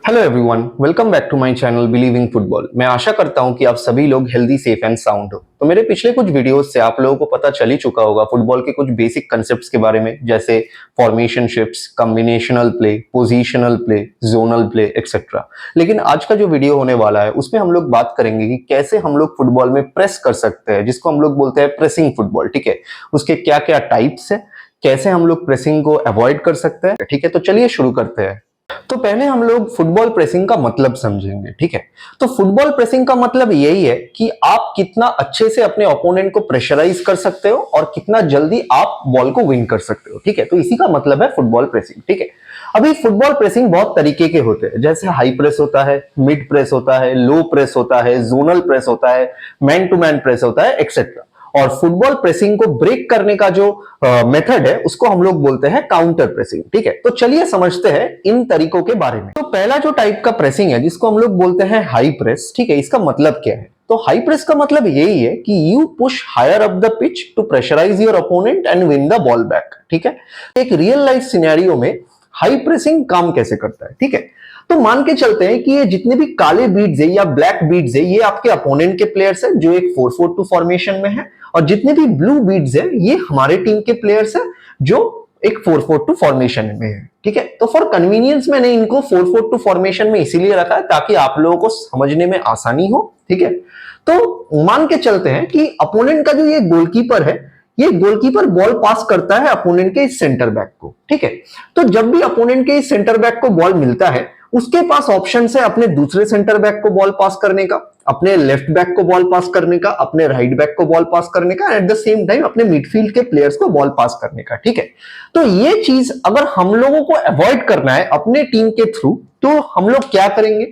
Hello everyone, welcome back to my channel believing football. मैं आशा करता हूं कि आप सभी लोग हेल्दी, सेफ एंड साउंड हो। तो मेरे पिछले कुछ वीडियोस से आप लोगों को पता चल ही चुका होगा फुटबॉल के कुछ बेसिक कंसेप्ट्स के बारे में, जैसे formation shifts, combinational play, positional play, zonal play etcetera. लेकिन आज का जो वीडियो होने वाला है उसमें हम लोग बात करेंगे कि कैसे हम लोग फुटबॉल में प्रेस कर सकते हैं, जिसको हम लोग बोलते हैं प्रेसिंग फुटबॉल। ठीक है, उसके क्या क्या टाइप्स है, कैसे हम लोग प्रेसिंग को अवॉइड कर सकते हैं। ठीक है, तो चलिए शुरू करते हैं। तो पहले हम लोग फुटबॉल प्रेसिंग का मतलब समझेंगे। ठीक है, तो फुटबॉल प्रेसिंग का मतलब यही है कि आप कितना अच्छे से अपने ओपोनेंट को प्रेशराइज कर सकते हो और कितना जल्दी आप बॉल को विन कर सकते हो। ठीक है, तो इसी का मतलब है फुटबॉल प्रेसिंग। ठीक है, अभी फुटबॉल प्रेसिंग बहुत तरीके के होते हैं, जैसे हाई प्रेस होता है, मिड प्रेस होता है, लो प्रेस होता है, जोनल प्रेस होता है, मैन टू मैन प्रेस होता है एक्सेट्रा। और फुटबॉल प्रेसिंग को ब्रेक करने का जो मेथड है उसको हम लोग बोलते हैं काउंटर प्रेसिंग। ठीक है, तो चलिए समझते हैं इन तरीकों के बारे में। तो पहला जो टाइप का प्रेसिंग है जिसको हम लोग बोलते हैं हाई प्रेस। ठीक है, इसका मतलब क्या है? तो हाई प्रेस का मतलब यही है कि you push higher up the pitch to pressurise your opponent and win the ball back. ठीक है, एक रियल लाइफ सिनेरियो में हाई प्रेसिंग काम कैसे करता है? ठीक है, तो मान के चलते हैं कि ये जितने भी काले बीड्स है या ब्लैक बीड्स है ये आपके अपोनेंट के प्लेयर्स है जो एक 4-4-2 फॉर्मेशन में है, और जितने भी ब्लू बीड्स है ये हमारे टीम के प्लेयर्स है जो एक 4-4-2 फॉर्मेशन में है। ठीक है, तो फॉर कन्वीनियंस मैंने इनको 4-4-2 फॉर्मेशन में इसीलिए रखा है ताकि आप लोगों को समझने में आसानी हो। ठीक है, तो मान के चलते हैं कि अपोनेंट का जो ये गोलकीपर है, ये गोलकीपर बॉल पास करता है अपोनेंट के इस सेंटर बैक को। ठीक है, तो जब भी अपोनेंट के इस सेंटर बैक को बॉल मिलता है उसके पास ऑप्शन है अपने दूसरे सेंटर बैक को बॉल पास करने का, अपने लेफ्ट बैक को बॉल पास करने का, अपने राइट बैक को बॉल पास करने का, एट द सेम टाइम अपने मिडफील्ड के प्लेयर्स को बॉल पास करने का। ठीक है, तो ये चीज अगर हम लोगों को अवॉइड करना है अपने टीम के थ्रू तो हम लोग क्या करेंगे?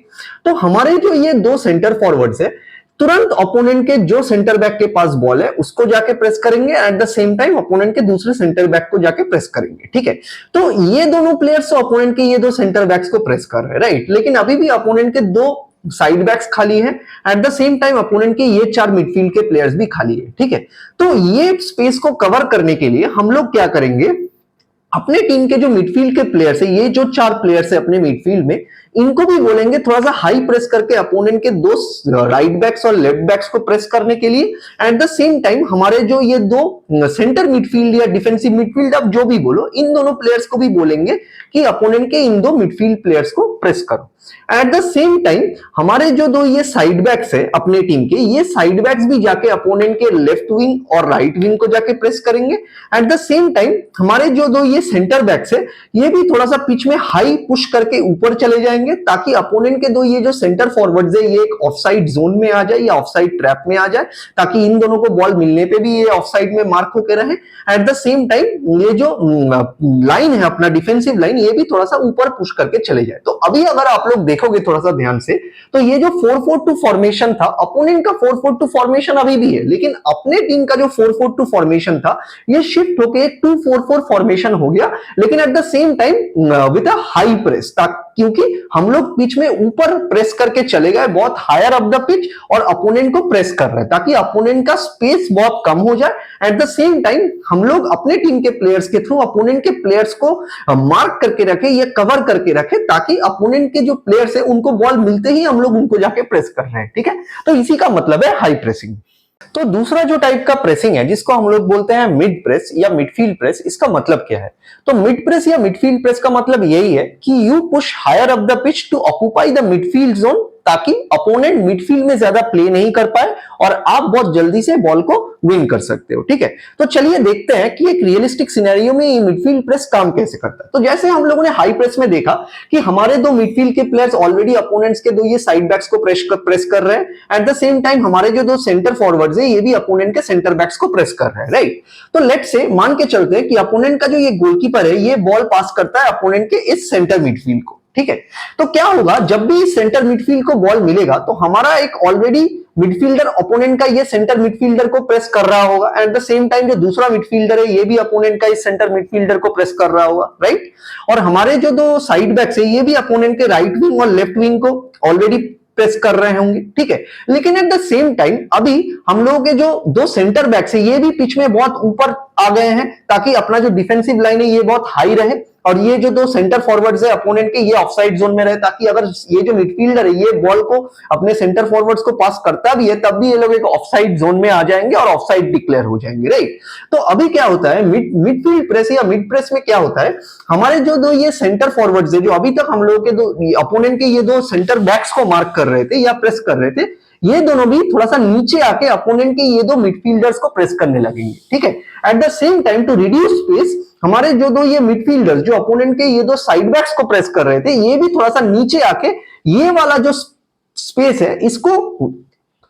तो हमारे जो ये दो सेंटर फॉरवर्ड्स है तुरंत ओपोनेंट के जो सेंटर बैक के पास बॉल है उसको जाके प्रेस करेंगे, eight the same time opponent के दूसरे सेंटर बैक को जाके प्रेस करेंगे। ठीक है, तो ये दोनों प्लेयर्स ओपोनेंट के ये दो सेंटर बैक्स को प्रेस कर रहे हैं, राइट, लेकिन अभी भी ओपोनेंट के दो साइड बैक्स खाली है, at the same time opponent के ये चार मिडफील्ड के प्लेयर्स भी खाली है। ठीक है, तो ये स्पेस को कवर करने के लिए हम लोग क्या करेंगे? अपने टीम के जो मिडफील्ड के प्लेयर्स है, ये जो चार प्लेयर्स है अपने मिडफील्ड में, इनको भी बोलेंगे थोड़ा सा हाई प्रेस करके अपोनेंट के दो राइट बैक्स और लेफ्ट बैक्स को प्रेस करने के लिए। एट द सेम टाइम हमारे जो ये दो सेंटर मिडफील्ड या डिफेंसिव मिडफील्ड, आप जो भी बोलो, इन दोनों प्लेयर्स को भी बोलेंगे कि अपोनेंट के इन दो मिडफील्ड प्लेयर्स को प्रेस करो। एट द सेम टाइम हमारे जो दो ये साइड बैक्स है अपने टीम के, ये साइड बैक्स भी जाके अपोनेंट के लेफ्ट विंग और राइट विंग को जाके प्रेस करेंगे। एट द सेम टाइम हमारे जो दो ये सेंटर बैक्स है ये भी थोड़ा सा पिच में हाई पुश करके ऊपर चले जाएंगे ताकि अपोनेंट के दो ये जो सेंटर फॉरवर्ड्स है ये एक ऑफसाइड जोन में आ जाए या ऑफसाइड ट्रैप में आ जाए, ताकि इन दोनों को बॉल मिलने पे भी ये ऑफसाइड में मार्क होकर रहे। एट द सेम टाइम ये जो लाइन है अपना डिफेंसिव लाइन, ये भी थोड़ा सा ऊपर पुश करके चले जाए। तो अभी अगर आप लोग देखोगे थोड़ा सा ध्यान से तो ये जो 4-4-2 फॉर्मेशन था, अपोनेंट का 4-4-2 फॉर्मेशन अभी भी है, लेकिन अपने टीम का जो 4-4-2 फॉर्मेशन था ये शिफ्ट होके 2-4-4 फॉर्मेशन हो गया, लेकिन eight the same time with a high press, क्योंकि हम लोग पिच में ऊपर प्रेस करके चले गए बहुत हायर अप द पिच और अपोनेंट को प्रेस कर रहे हैं ताकि अपोनेंट का स्पेस बहुत कम हो जाए। एट द सेम टाइम हम लोग अपने टीम के प्लेयर्स के थ्रू अपोनेंट के प्लेयर्स को मार्क करके रखे, ये कवर करके रखे ताकि अपोनेंट के जो प्लेयर्स है उनको बॉल मिलते ही हम लोग उनको जाके प्रेस कर रहे हैं। ठीक है, तो इसी का मतलब है हाई प्रेसिंग। तो दूसरा जो टाइप का प्रेसिंग है जिसको हम लोग बोलते हैं मिड प्रेस या मिडफील्ड प्रेस, इसका मतलब क्या है? तो मिड प्रेस या मिडफील्ड प्रेस का मतलब यही है कि you push higher up the pitch to occupy the midfield zone ताकि अपोनेंट मिडफील्ड में ज्यादा प्ले नहीं कर पाए और आप बहुत जल्दी से बॉल को विन कर सकते हो। ठीक है, तो चलिए देखते हैं कि एक रियलिस्टिक सिनेरियो में ये मिडफील्ड प्रेस काम कैसे करता है। तो जैसे हम लोगों ने हाई प्रेस में देखा कि हमारे दो मिडफील्ड के प्लेयर्स ऑलरेडी अपोनेंट्स के दो ये साइड बैक्स को प्रेस कर रहे हैं। एट द सेम टाइम हमारे जो दो सेंटर फॉरवर्ड्स है ये भी अपोनेंट के सेंटर बैक्स को प्रेस कर रहे हैं, राइट। तो लेट से मान के चलते हैं कि अपोनेंट का जो ये गोलकीपर है ये बॉल पास करता है अपोनेंट के इस सेंटर मिडफील्ड को। ठीक है, तो क्या होगा जब भी सेंटर मिडफील्ड को बॉल मिलेगा तो हमारा एक ऑलरेडी मिडफील्डर ओपोनेंट का ये सेंटर मिडफील्डर को प्रेस कर रहा होगा, एट द सेम टाइम जो दूसरा मिडफील्डर है ये भी ओपोनेंट का इस सेंटर मिडफील्डर को प्रेस कर रहा होगा, राइट। और हमारे जो दो साइड बैक्स है ये भी ओपोनेंट के राइट विंग और लेफ्ट विंग को ऑलरेडी प्रेस कर रहे होंगे। ठीक है, लेकिन एट द सेम टाइम अभी हम लोगों के जो दो सेंटर बैक्स है ये भी पिच में बहुत ऊपर आ गए हैं ताकि अपना जो डिफेंसिव लाइन है ये बहुत हाई रहे। और ये जो दो सेंटर फॉरवर्ड्स है अपोनेंट के, ये ऑफसाइड जोन में रहे, ताकि अगर ये जो मिडफील्डर है ये बॉल को अपने सेंटर फॉरवर्ड्स को पास करता भी है तब भी ये लोग एक ऑफसाइड जोन में आ जाएंगे और ऑफसाइड डिक्लेयर हो जाएंगे, राइट। तो अभी क्या होता है मिडफील्ड प्रेस या मिड प्रेस में क्या होता है, हमारे जो दो ये सेंटर फॉरवर्ड्स है जो अभी तक हम लोग के दो अपोनेंट के ये दो सेंटर बैक्स को मार्क कर रहे थे या प्रेस कर रहे थे, ये दोनों भी थोड़ा सा नीचे आके अपोनेंट के ये दो मिडफील्डर्स को प्रेस करने लगेंगे, ठीक है। At the same time to reduce space, हमारे जो दो ये मिडफील्डर्स जो अपोनेंट के ये दो साइड बैक्स को प्रेस कर रहे थे, ये भी थोड़ा सा नीचे आके ये वाला जो स्पेस है इसको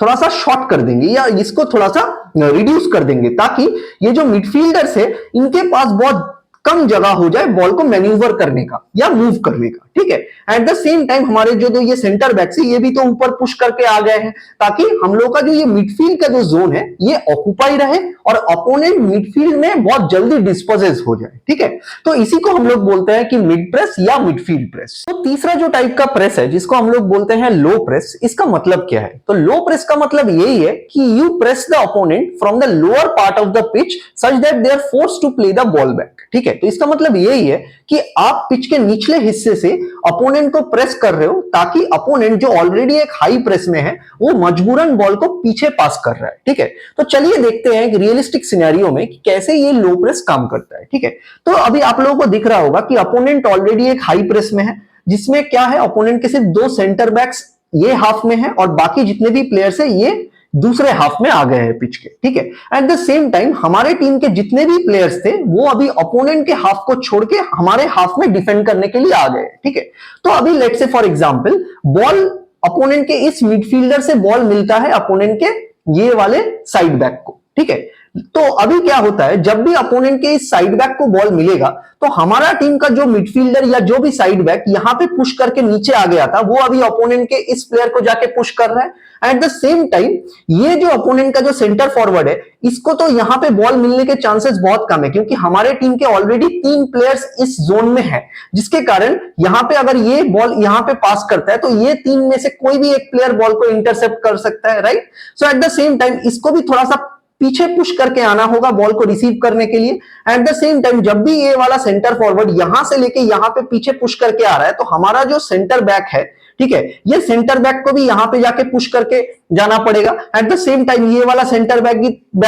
थोड़ा सा शॉर्ट कर देंगे या इसको थोड़ा सा रिड्यूस कर देंगे, ताकि ये जो मिडफील्डर्स है इनके पास बहुत कम जगह हो जाए बॉल को मैन्यूवर करने का या मूव करने का, ठीक है। एट द सेम टाइम हमारे जो ये सेंटर बैक्स है ये भी तो ऊपर पुश करके आ गए हैं, ताकि हम लोग का जो ये मिडफील्ड का जो जोन है ये ऑक्यूपाई रहे और अपोनेंट मिडफील्ड में बहुत जल्दी डिस्पोजेस हो जाए, ठीक है। तो इसी को हम लोग बोलते हैं कि मिड प्रेस या मिडफील्ड प्रेस। तो तीसरा जो टाइप का प्रेस है जिसको हम लोग बोलते हैं लो प्रेस, इसका मतलब क्या है? तो लो प्रेस का मतलब यही है कि you press the opponent from the lower part of the pitch such that they are forced to play the ball back, ठीक है। तो इसका मतलब यही है कि आप पिच के निचले हिस्से से अपोनेंट को प्रेस कर रहे हो, ताकि अपोनेंट जो ऑलरेडी एक हाई प्रेस में है वो मजबूरन बॉल को पीछे पास कर रहा है, ठीक है। तो चलिए देखते हैं कि रियलिस्टिक सिनेरियो में कि कैसे ये लो प्रेस काम करता है, ठीक है। तो अभी आप लोगों को दिख रहा होगा कि अपोनेंट ऑलरेडी एक हाई प्रेस में है, जिसमें क्या है, अपोनेंट के सिर्फ दो सेंटर बैक्स ये हाफ में है और बाकी जितने भी प्लेयर्स है ये दूसरे हाफ में आ गए हैं पिच के, ठीक है। एट द सेम टाइम हमारे टीम के जितने भी प्लेयर्स थे वो अभी अपोनेंट के हाफ को छोड़ के हमारे हाफ में डिफेंड करने के लिए आ गए, ठीक है। तो अभी let's say for example ball opponent के इस मिडफील्डर से बॉल मिलता है अपोनेंट के ये वाले साइड बैक को, ठीक है। तो अभी क्या होता है, जब भी अपोनेंट के इस साइड बैक को बॉल मिलेगा तो हमारा टीम का जो मिडफील्डर या जो भी साइड बैक यहां पे पुश करके नीचे आ गया था वो अभी अपोनेंट के इस प्लेयर को जाके पुश कर रहा है। एट द सेम टाइम ये जो अपोनेंट का जो सेंटर फॉरवर्ड है इसको तो यहां पे बॉल मिलने के चांसेस बहुत कम है, क्योंकि हमारे टीम के ऑलरेडी 3 प्लेयर्स इस जोन में है, जिसके कारण यहां पे अगर ये बॉल यहां पे पास करता है तो ये 3 में से कोई भी एक प्लेयर बॉल को इंटरसेप्ट कर सकता है, right. So eight the same time इसको भी थोड़ा सा पीछे पुश करके आना होगा बॉल को रिसीव करने के लिए। एट द सेम टाइम जब भी ये वाला सेंटर फॉरवर्ड यहां से लेके यहां पे पीछे पुश करके आ रहा है तो हमारा जो सेंटर बैक है, ठीक है, ये सेंटर बैक को भी यहां पे जाके पुश करके जाना पड़ेगा। एट द सेम टाइम ये वाला सेंटर बैक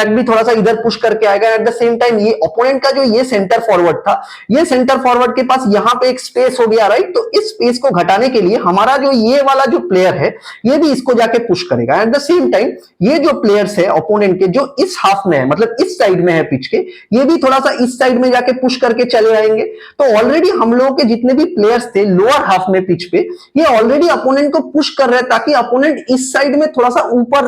भी थोड़ा सा इधर पुश करके आएगा। एट द सेम टाइम ये ओपोनेंट का जो ये सेंटर फॉरवर्ड था, ये सेंटर फॉरवर्ड के पास यहां पे एक स्पेस हो गया, राइट। तो इस स्पेस को घटाने के लिए हमारा जो ये वाला जो प्लेयर है ये भी इसको जाके पुश करेगा। एट द सेम टाइम ये जो प्लेयर्स है ओपोनेंट के जो इस हाफ में है, मतलब इस साइड में है पिच के, ये भी थोड़ा सा इस साइड में जाके पुश करके चले आएंगे। तो ऑलरेडी हम लोगों के जितने भी प्लेयर्स थे लोअर हाफ में पिच पे, ये ऑलरेडी अपोनेंट को पुश कर रहे हैं ताकि अपोनेंट इस साइड में थोड़ा सा ऊपर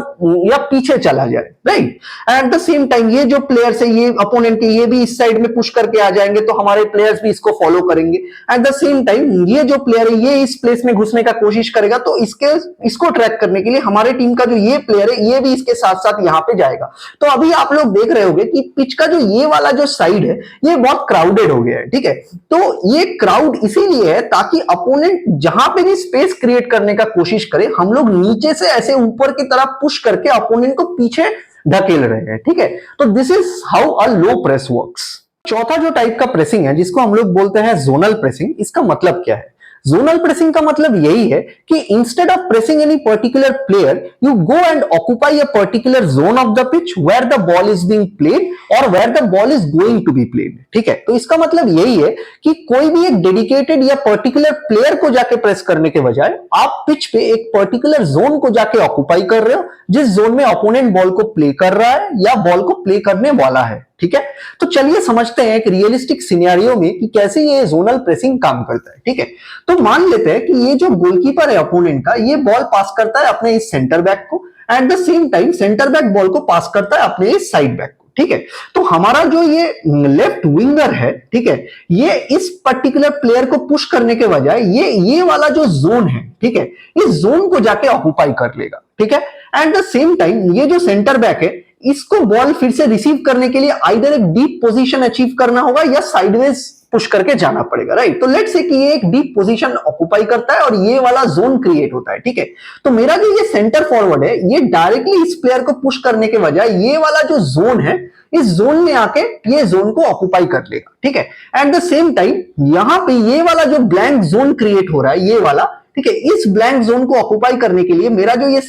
या पीछे चला जाए, right. Eight the same time ये जो प्लेयर्स है ये अपोनेंट के, ये भी इस साइड में पुश करके आ जाएंगे तो हमारे प्लेयर्स भी इसको फॉलो करेंगे। एट द सेम टाइम ये जो प्लेयर है ये इस प्लेस में घुसने का कोशिश करेगा, तो इसको ट्रैक करने के लिए हमारे टीम का जो ये प्लेयर है ये भी इसके साथ साथ यहां पे जाएगा। तो अभी आप लोग देख रहे होंगे कि पिच का जो ये वाला जो साइड है ये बहुत क्राउडेड हो गया है, ठीक है। तो ये क्राउड इसीलिए है ताकि अपोनेंट जहां पे भी स्पेस क्रिएट करने का कोशिश करे, हम लोग नीचे से ऐसे ऊपर की तरफ पुश करके अपोनेंट को पीछे ढकेल रहे हैं, ठीक है। तो this is how a low press works. चौथा जो टाइप का प्रेसिंग है जिसको हम लोग बोलते हैं जोनल प्रेसिंग, इसका मतलब क्या है? जोनल प्रेसिंग का मतलब यही है कि instead of pressing any particular player you go and occupy a particular zone of the pitch where the ball is being played और where the ball is going to be played, ठीक है। तो इसका मतलब यही है कि कोई भी एक डेडिकेटेड या पर्टिकुलर प्लेयर को जाके प्रेस करने के बजाय आप पिच पे एक पर्टिकुलर जोन को जाके ऑक्यूपाई कर रहे हो, जिस जोन में अपोनेंट बॉल को प्ले कर रहा है या बॉल को प्ले करने वाला है, ठीक है। तो चलिए समझते हैं एक रियलिस्टिक सिनेरियो में कि कैसे ये जोनल प्रेसिंग काम करता है, ठीक है। तो मान लेते हैं कि ये जो गोलकीपर है अपोनेंट का, ये बॉल पास करता है अपने इस सेंटर बैक को, eight the same time centre back ball को पास करता है अपने इस साइड बैक को, ठीक है। तो हमारा जो ये लेफ्ट विंगर है, ठीक है, ये इस पर्टिकुलर प्लेयर को पुश करने के बजाय ये वाला जो जोन है, ठीक है, इस जोन को जाके ऑक्यूपाई कर लेगा, ठीक है। एट द सेम टाइम ये जो सेंटर बैक है इसको बॉल फिर से रिसीव करने के लिए आइदर एक डीप पोजीशन अचीव करना होगा या साइडवेज पुश करके जाना पड़ेगा, राइट। तो लेट्स से कि ये एक डीप पोजीशन ऑक्युपाई करता है और ये वाला जोन क्रिएट होता है, ठीक है। तो मेरा जो ये सेंटर फॉरवर्ड है, ये डायरेक्टली इस प्लेयर को पुश करने के बजाय ये वाला जो जोन है, इस जोन में आके ये जोन को ऑक्युपाई कर लेगा, ठीक है। एट द सेम टाइम यहां पे ये वाला जो ब्लैंक जोन क्रिएट हो रहा है, ये वाला, ठीक है, इस ब्लैंक जोन को ऑक्युपाई करने के लिए मेरा जो ये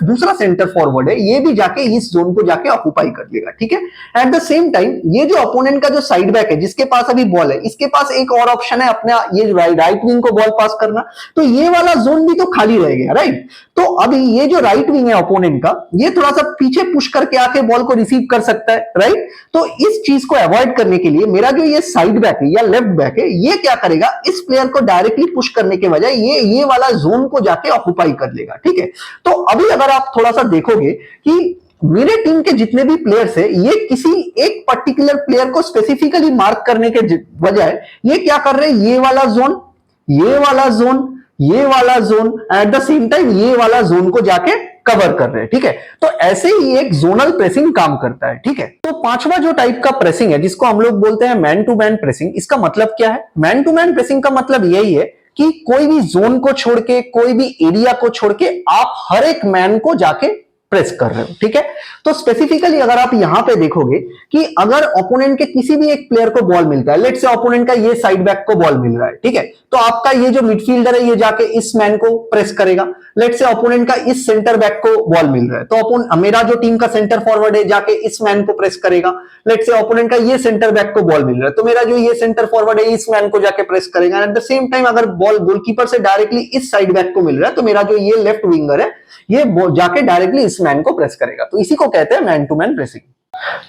दूसरा सेंटर फॉरवर्ड है, ये भी जाके इस जोन को जाके ऑक्युपाई कर लेगा, ठीक है। एट द सेम टाइम ये जो अपोनेंट का जो साइड बैक है, जिसके पास अभी बॉल है, इसके पास एक और ऑप्शन है अपना ये राइट विंग को बॉल पास करना, तो ये वाला जोन भी तो खाली रह गया, राइट। तो अभी ये जो राइट विंग है अपोनेंट का, ये थोड़ा सा पीछे पुश करके आके बॉल को रिसीव कर सकता है, राइट। तो इस चीज को अवॉइड करने के लिए मेरा जो ये साइड बैक है या लेफ्ट बैक है, ये क्या करेगा, इस प्लेयर को डायरेक्टली पुश करने के बजाय ये वाला जोन को जाके ऑक्युपाई कर लेगा, ठीक है। तो अभी अगर आप थोड़ा सा देखोगे कि मेरे टीम के जितने भी प्लेयर्स है, ये किसी एक पर्टिकुलर प्लेयर को स्पेसिफिकली मार्क करने के बजाय ये क्या कर रहे हैं, ये वाला जोन, ये वाला जोन, ये वाला zone, eight the same time ये वाला जोन को जाके कवर कर रहे हैं, ठीक है। तो ऐसे ही एक जोनल प्रेसिंग काम करता है, ठीक है। तो पांचवा जो टाइप का प्रेसिंग है, जिसको हम लोग बोलते हैं मैन टू मैन प्रेसिंग, इसका मतलब क्या है? मैन टू मैन प्रेसिंग का मतलब यही है कि कोई भी जोन को छोड़ के, कोई भी एरिया को छोड़ के आप हर एक मैन को जाके प्रेस कर रहे हो, ठीक है। तो स्पेसिफिकली अगर आप यहां पे देखोगे कि अगर ओपोनेंट के किसी भी एक प्लेयर को बॉल मिलता है, लेट्स से ओपोनेंट का ये साइड बैक को बॉल मिल रहा है, ठीक है, तो आपका ये जो मिडफील्डर है, ये जाके इस मैन को प्रेस करेगा। लेट्स से ओपोनेंट का इस सेंटर बैक को बॉल मिल रहा है, तो मेरा जो टीम का सेंटर फॉरवर्ड है जाके इस मैन को प्रेस करेगा। लेट्स से ओपोनेंट का ये सेंटर बैक को बॉल मिल रहा है, तो मेरा जो ये सेंटर फॉरवर्ड है इस मैन को जाके प्रेस करेगा। एट द सेम टाइम अगर बॉल गोलकीपर से डायरेक्टली इस साइड बैक को मिल रहा है, तो मेरा जो ये लेफ्ट विंगर है, ये जाके डायरेक्टली इस मैन को प्रेस करेगा। तो इसी को कहते हैं मैन टू मैन प्रेसिंग।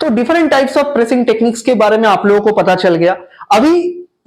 तो different types of pressing techniques के बारे में आप लोगों को पता चल गया। अभी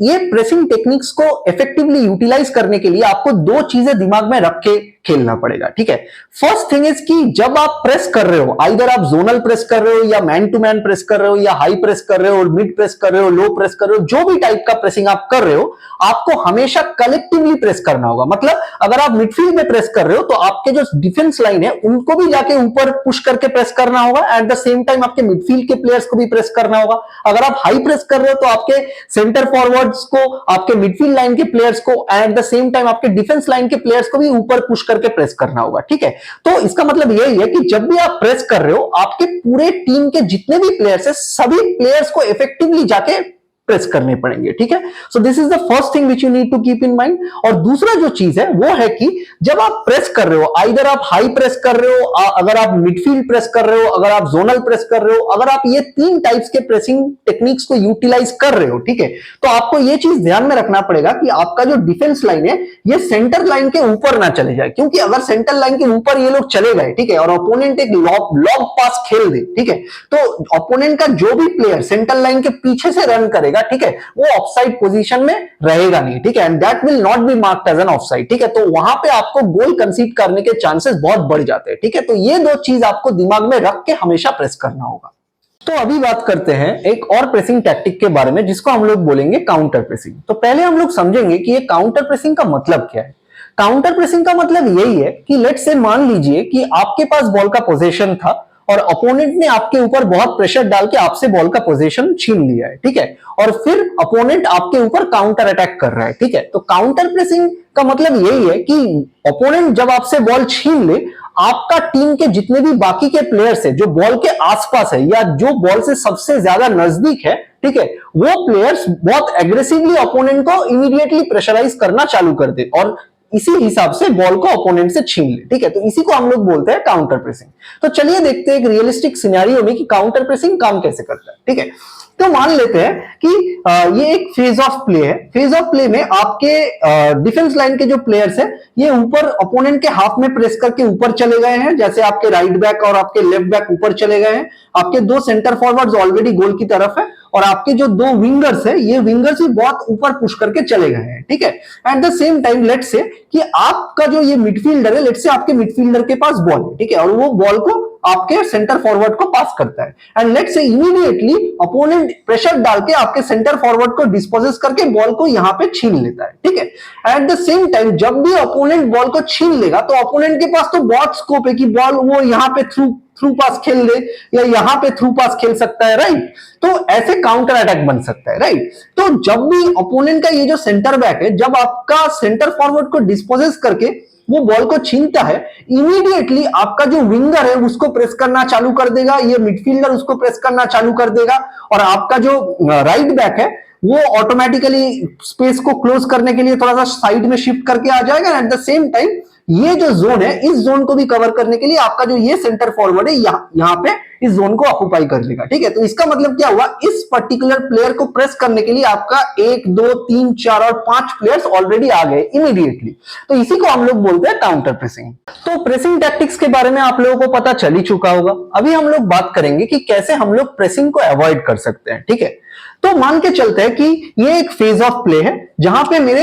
ये प्रेसिंग टेक्निक्स को इफेक्टिवली यूटिलाइज करने के लिए आपको दो चीजें दिमाग में रख के खेलना पड़ेगा, ठीक है। फर्स्ट थिंग इज कि जब आप प्रेस कर रहे हो, आइदर आप जोनल प्रेस कर रहे हो या मैन टू मैन प्रेस कर रहे हो या हाई प्रेस कर रहे हो, मिड प्रेस कर रहे हो, लो प्रेस कर रहे हो, जो भी टाइप का प्रेसिंग आप कर रहे हो, आपको हमेशा कलेक्टिवली प्रेस करना होगा। मतलब अगर आप मिडफील्ड में प्रेस कर रहे हो, तो आपके जो डिफेंस लाइन है उनको भी जाके ऊपर पुश करके प्रेस करना होगा। एट द सेम टाइम आपके मिडफील्ड के प्लेयर्स को भी प्रेस करना होगा। अगर आप हाई प्रेस कर रहे हो, तो आपके सेंटर फॉरवर्ड्स को, आपके मिडफील्ड लाइन के प्लेयर्स को, एट द सेम टाइम आपके डिफेंस लाइन के प्लेयर्स को भी ऊपर पुश करके प्रेस करना होगा, ठीक है। तो इसका मतलब यही है कि जब भी आप प्रेस कर रहे हो, आपके पूरे टीम के जितने भी प्लेयर्स है, सभी प्लेयर्स को इफेक्टिवली जाके प्रेस करने पड़ेंगे, ठीक है। So this is the first thing which you need to keep in mind. और दूसरा जो चीज है वो है कि जब आप प्रेस कर रहे हो, आइदर आप हाई प्रेस कर रहे हो, अगर आप मिडफील्ड प्रेस कर रहे हो, अगर आप जोनल प्रेस कर रहे हो, अगर आप ये तीन टाइप्स के प्रेसिंग टेक्निक्स को यूटिलाइज कर रहे हो, ठीक है, तो आपको ये चीज ध्यान में रखना पड़ेगा कि आपका जो डिफेंस लाइन है, ये सेंटर लाइन के ऊपर ना चले जाए। क्योंकि अगर सेंटर लाइन के ऊपर ये लोग चले गए, ठीक है, और ओपोनेंट एक लॉन्ग पास खेल दे, ठीक है, तो ओपोनेंट का जो भी प्लेयर सेंटर लाइन के पीछे से रन करेगा, ठीक है, वो ऑफसाइड पोजीशन में रहेगा नहीं, ठीक है, and that will not be marked as an offside, ठीक है। तो वहां पे आपको गोल कंसीड करने के चांसेस बहुत बढ़ जाते हैं, ठीक है। तो ये दो चीज आपको दिमाग में रख के हमेशा प्रेस करना होगा। तो अभी बात करते हैं एक और प्रेसिंग टैक्टिक के बारे में, जिसको हम लोग बोलेंगे काउंटर प्रेसिंग। तो पहले हम लोग समझेंगे कि ये काउंटर प्रेसिंग का मतलब क्या है। काउंटर प्रेसिंग का मतलब यही है कि लेट्स से मान लीजिए कि आपके पास बॉल का पोजीशन था और अपोनेंट ने आपके ऊपर बहुत प्रेशर डाल के आपसे बॉल का पोजीशन छीन लिया है, ठीक है, और फिर अपोनेंट आपके ऊपर काउंटर अटैक कर रहा है, ठीक है। तो काउंटर प्रेसिंग का मतलब यही है कि अपोनेंट जब आपसे बॉल छीन ले, आपका टीम के जितने भी बाकी के प्लेयर्स है जो बॉल के आसपास है या जो बॉल से सबसे ज्यादा नजदीक है, ठीक है, वो प्लेयर्स बहुत एग्रेसिवली अपोनेंट को इमीडिएटली प्रेशराइज करना चालू कर दे और इसी हिसाब से बॉल को ओपोनेंट से छीन ले, ठीक है। तो इसी को हम लोग बोलते हैं काउंटर प्रेसिंग। तो चलिए देखते हैं एक रियलिस्टिक सिनेरियो में कि काउंटर प्रेसिंग काम कैसे करता है, ठीक है। तो मान लेते हैं कि ये एक फेज ऑफ प्ले है। फेज ऑफ प्ले में आपके डिफेंस लाइन के जो प्लेयर्स हैं, ये ऊपर ओपोनेंट के हाफ में प्रेस करके ऊपर चले गए हैं, जैसे आपके राइट बैक और आपके लेफ्ट बैक ऊपर चले गए हैं। आपके दो सेंटर फॉरवर्ड्स ऑलरेडी गोल की तरफ है और आपके जो दो विंगर्स है, ये विंगर्स भी बहुत ऊपर पुश करके चले गए हैं, ठीक है। At the same time let's say कि आपका जो ये मिडफील्डर है, लेट्स से आपके मिडफील्डर के पास बॉल है, ठीक है, और वो बॉल को आपके सेंटर फॉरवर्ड को पास करता है and let's say immediately opponent pressure डाल के आपके सेंटर फॉरवर्ड को डिस्पोजेस करके बॉल को यहां पे छीन लेता है, ठीक है। एट द सेम टाइम जब भी अपोनेंट बॉल को छीन लेगा, तो अपोनेंट के पास तो बहुत स्कोप है कि बॉल वो यहां पे थ्रू थ्रू पास खेल दे या यहाँ पे थ्रू पास खेल सकता है, राइट। तो ऐसे काउंटर अटैक बन सकता है, राइट। तो जब भी ओपोनेंट का ये जो सेंटर बैक है, जब आपका सेंटर फॉरवर्ड को डिस्पोजेस करके वो बॉल को छीनता है, इमीडिएटली आपका जो विंगर है उसको प्रेस करना चालू कर देगा, ये मिडफील्डर उसको प्रेस करना चालू कर देगा, और आपका जो राइट बैक है वो ऑटोमेटिकली स्पेस को क्लोज करने के लिए थोड़ा सा साइड में शिफ्ट करके आ जाएगा। एट द सेम टाइम ये जो जोन है, इस जोन को भी कवर करने के लिए आपका जो ये सेंटर फॉरवर्ड है यहाँ पे इस जोन को ऑक्युपाई कर लेगा, ठीक है। तो इसका मतलब क्या हुआ, इस पर्टिकुलर प्लेयर को प्रेस करने के लिए आपका 1 2 3 4 और 5 प्लेयर्स ऑलरेडी आ गए इमीडिएटली। तो इसी को हम लोग बोलते हैं काउंटर प्रेसिंग। तो प्रेसिंग टैक्टिक्स के बारे में आप लोगों को पता चल ही चुका होगा। अभी हम लोग बात करेंगे कि कैसे हम लोग प्रेसिंग को अवॉइड कर सकते हैं, ठीक है। तो मान के चलते हैं कि ये एक फेज ऑफ प्ले है जहां पे मेरे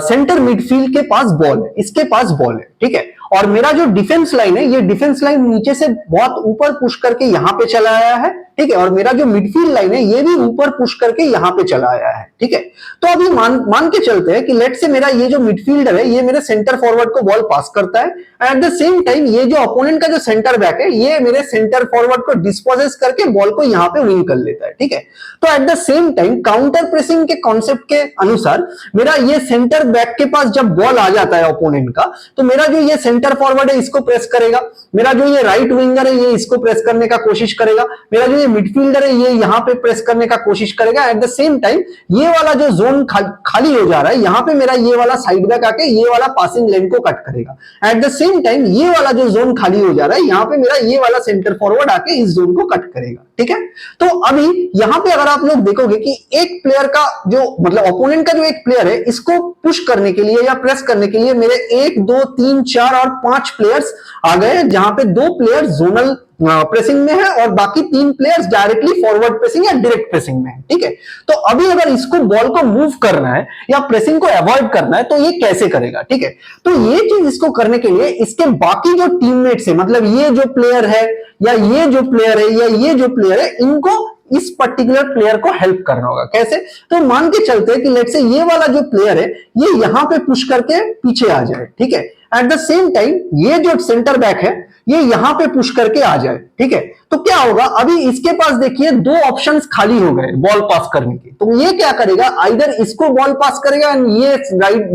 सेंटर मिडफील्ड के पास बॉल है, इसके पास बॉल है, ठीक है। और मेरा जो डिफेंस लाइन है, ये डिफेंस लाइन नीचे से बहुत ऊपर पुश करके यहां पे चला आया है, ठीक है। और मेरा जो मिडफील्ड लाइन है ये भी ऊपर पुश करके यहां पे चला आया है, ठीक है। तो अभी मान के चलते हैं कि लेट से मेरा ये जो मिडफील्डर है ये मेरे सेंटर फॉरवर्ड को बॉल पास करता है, एट द सेम टाइम ये जो अपोनेंट का जो सेंटर बैक है ये मेरे सेंटर फॉरवर्ड को डिस्पोजेस करके बॉल को यहां पे विन कर लेता है, ठीक है। तो eight the same time counter pressing के कॉन्सेप्ट के अनुसार मेरा ये सेंटर बैक के पास जब बॉल आ जाता है ओपोनेंट का, तो मेरा जो ये सेंटर फॉरवर्ड है इसको प्रेस करेगा, मेरा जो ये राइट विंगर है ये इसको प्रेस करने का कोशिश करेगा, मेरा जो ये मिडफील्डर है ये यहां पे प्रेस करने का कोशिश करेगा। एट द सेम टाइम ये वाला जो जोन खाली हो जा रहा है, यहां पे मेरा ये वाला साइड बैक आके ये वाला पासिंग लेन को कट करेगा। एट द सेम टाइम ये वाला जो जोन खाली हो जा रहा है, यहां पे मेरा ये वाला सेंटर फॉरवर्ड आके इस जोन को कट करेगा, ठीक है। तो अभी यहां पे अगर आप लोग देखोगे कि एक प्लेयर का जो मतलब ओपोनेंट का जो एक प्लेयर है, इसको पुश करने के लिए या प्रेस करने के लिए मेरे 1 2 3 4 और 5 प्लेयर्स आ गए, जहां पे 2 प्लेयर जोनल प्रेसिंग में है और बाकी 3 प्लेयर्स डायरेक्टली फॉरवर्ड प्रेसिंग या डायरेक्ट प्रेसिंग में है, ठीक है। तो अभी अगर इसको बॉल को मूव करना है या प्रेसिंग को अवॉइड करना है तो ये कैसे करेगा, ठीक है। तो ये चीज इसको करने के लिए इसके बाकी जो टीममेट्स है, मतलब ये जो प्लेयर है या ये जो प्लेयर है या ये जो प्लेयर है, इनको इस पर्टिकुलर प्लेयर को हेल्प करना होगा। कैसे, तो मान के चलते हैं कि लेट से ये वाला जो प्लेयर है ये यहां पे पुश करके पीछे आ जाए, ठीक है। एट द सेम टाइम ये जो सेंटर बैक है ये यहां पे पुश करके आ जाए, ठीक है। तो क्या होगा, अभी इसके पास देखिए 2 ऑप्शंस खाली हो गए बॉल पास करने के। तो ये क्या करेगा, आइदर इसको बॉल पास करेगा एंड ये राइट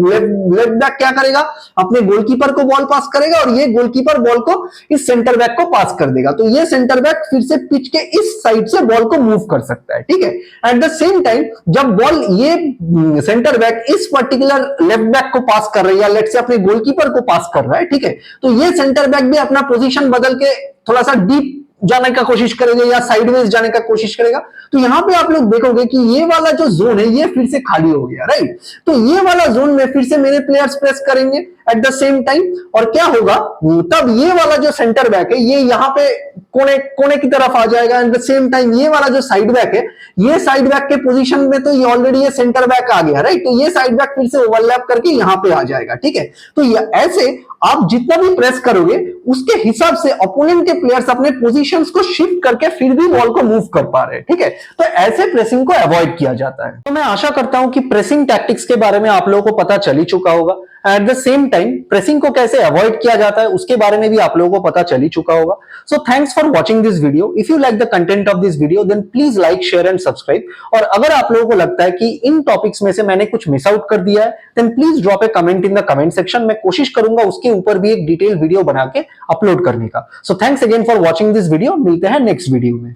लेफ्ट बैक क्या करेगा, अपने गोलकीपर को बॉल पास करेगा और ये गोलकीपर बॉल को इस सेंटर बैक को पास कर देगा। तो ये सेंटर बैक फिर से पिच के इस साइड से बॉल को मूव कर सकता है, ठीक है। एट द सेम टाइम जब बॉल ये सेंटर बैक इस पर्टिकुलर लेफ्ट बैक को पास कर रहा है या लेट से अपने गोलकीपर को पास कर रहा है, ठीक है, तो ये सेंटर बैक भी अपना पोजीशन बदल के थोड़ा सा डीप जाने का कोशिश करेगा या साइडवेज जाने का कोशिश करेगा। तो यहां पे आप लोग देखोगे कि ये वाला जो जोन है ये फिर से खाली हो गया, राइट। तो ये वाला जोन में फिर से मेरे प्लेयर्स प्रेस करेंगे एट द सेम टाइम, और क्या होगा, तब ये वाला जो सेंटर बैक है ये यहां पे कोने की तरफ आ जाएगा। एट द सेम टाइम ये वाला जो साइड बैक है, ये साइड बैक के पोजीशन में तो ये ऑलरेडी ये सेंटर बैक आ गया, राइट। तो ये साइड बैक फिर से ओवरलैप करके यहां पे आ जाएगा, ठीक है। तो ऐसे आप जितना भी प्रेस करोगे उसके हिसाब से ओपोनेंट के प्लेयर्स अपने पोजीशंस को शिफ्ट करके फिर भी बॉल को मूव कर पा रहे हैं, ठीक है। तो ऐसे प्रेसिंग को अवॉइड किया जाता है। तो मैं आशा करता हूं कि प्रेसिंग टैक्टिक्स के बारे में आप लोगों को पता चल ही चुका होगा। Eight the same time pressing को कैसे अवॉइड किया जाता है उसके बारे में भी आप लोगों को पता चल ही चुका होगा। So thanks for watching this video. If you like the content of this video then please like share and subscribe. और अगर आप लोगों को लगता है कि इन टॉपिक्स में से मैंने कुछ मिस आउट कर दिया है then please drop a comment in the comment section. मैं कोशिश करूंगा उसके ऊपर भी एक डिटेल वीडियो बना के अपलोड करने का। So thanks again for watching this video. मिलते हैं नेक्स्ट वीडियो में।